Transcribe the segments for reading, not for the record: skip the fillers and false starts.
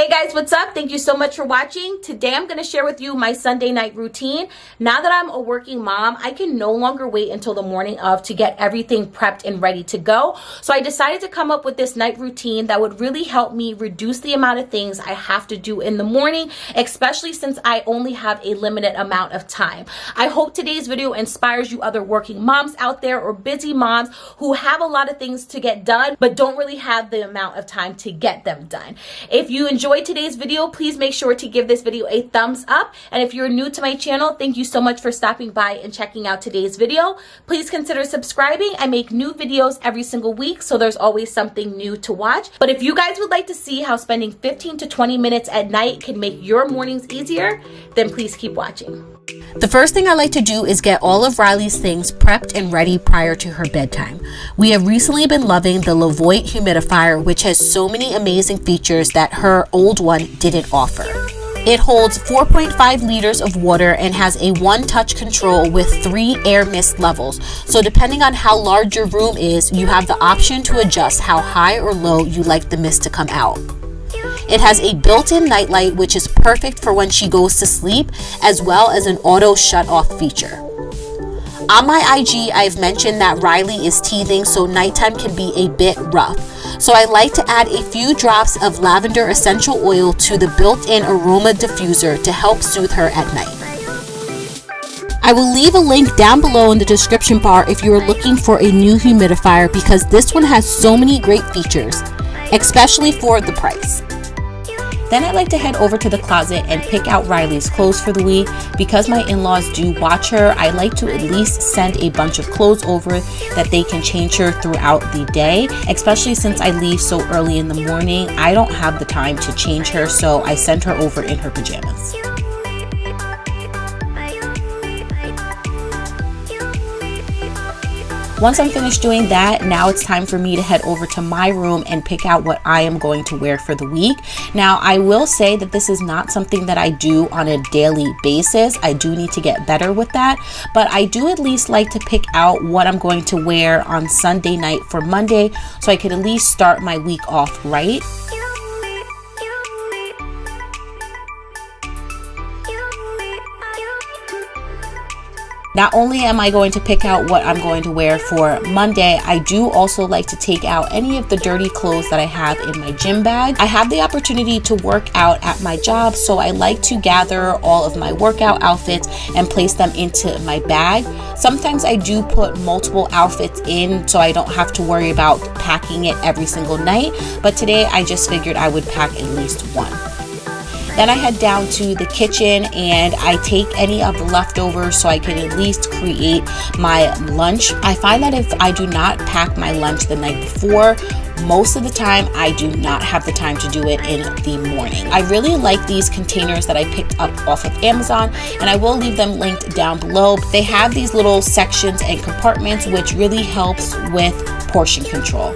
Hey guys, what's up? Thank you so much for watching. Today I'm going to share with you my Sunday night routine. Now that I'm a working mom, I can no longer wait until the morning of to get everything prepped and ready to go. So I decided to come up with this night routine that would really help me reduce the amount of things I have to do in the morning, especially since I only have a limited amount of time. I hope today's video inspires you other working moms out there or busy moms who have a lot of things to get done but don't really have the amount of time to get them done. If you enjoyed today's video, please make sure to give this video a thumbs up. And if you're new to my channel, thank you so much for stopping by and checking out today's video. Please consider subscribing. I make new videos every single week, so there's always something new to watch. But if you guys would like to see how spending 15 to 20 minutes at night can make your mornings easier, then please keep watching. The first thing I like to do is get all of Riley's things prepped and ready prior to her bedtime. We have recently been loving the Levoit humidifier, which has so many amazing features that her old one didn't offer. It holds 4.5 liters of water and has a one-touch control with 3 air mist levels. So depending on how large your room is, you have the option to adjust how high or low you like the mist to come out. It has a built-in nightlight, which is perfect for when she goes to sleep, as well as an auto shut-off feature. On my IG, I've mentioned that Riley is teething, so nighttime can be a bit rough. So I like to add a few drops of lavender essential oil to the built-in aroma diffuser to help soothe her at night. I will leave a link down below in the description bar if you are looking for a new humidifier, because this one has so many great features, especially for the price. Then I like to head over to the closet and pick out Riley's clothes for the week. Because my in-laws do watch her, I like to at least send a bunch of clothes over that they can change her throughout the day, especially since I leave so early in the morning. I don't have the time to change her, so I send her over in her pajamas. Once I'm finished doing that, now it's time for me to head over to my room and pick out what I am going to wear for the week. Now, I will say that this is not something that I do on a daily basis. I do need to get better with that, but I do at least like to pick out what I'm going to wear on Sunday night for Monday, so I could at least start my week off right. Not only am I going to pick out what I'm going to wear for Monday, I do also like to take out any of the dirty clothes that I have in my gym bag. I have the opportunity to work out at my job, so I like to gather all of my workout outfits and place them into my bag. Sometimes I do put multiple outfits in so I don't have to worry about packing it every single night, but today I just figured I would pack at least one. Then I head down to the kitchen and I take any of the leftovers so I can at least create my lunch. I find that if I do not pack my lunch the night before, most of the time I do not have the time to do it in the morning. I really like these containers that I picked up off of Amazon, and I will leave them linked down below. They have these little sections and compartments, which really helps with portion control.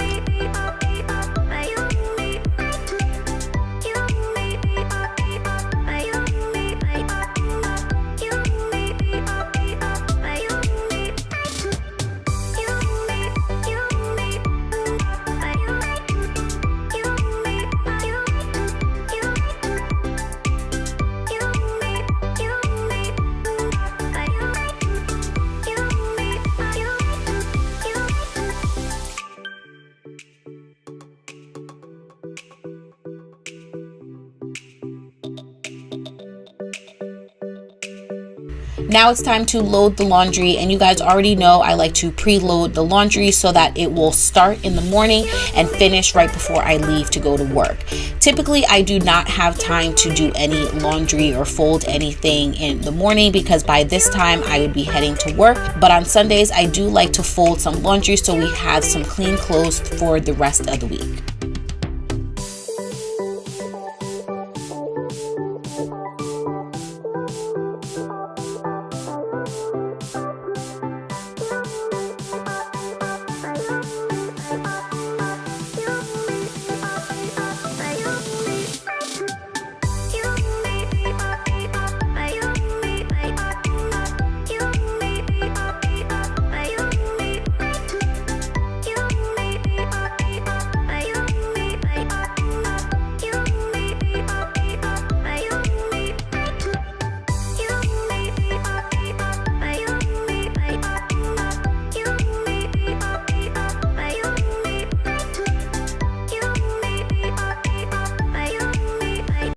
Now it's time to load the laundry, and you guys already know I like to preload the laundry so that it will start in the morning and finish right before I leave to go to work. Typically, I do not have time to do any laundry or fold anything in the morning because by this time I would be heading to work. But on Sundays, I do like to fold some laundry so we have some clean clothes for the rest of the week.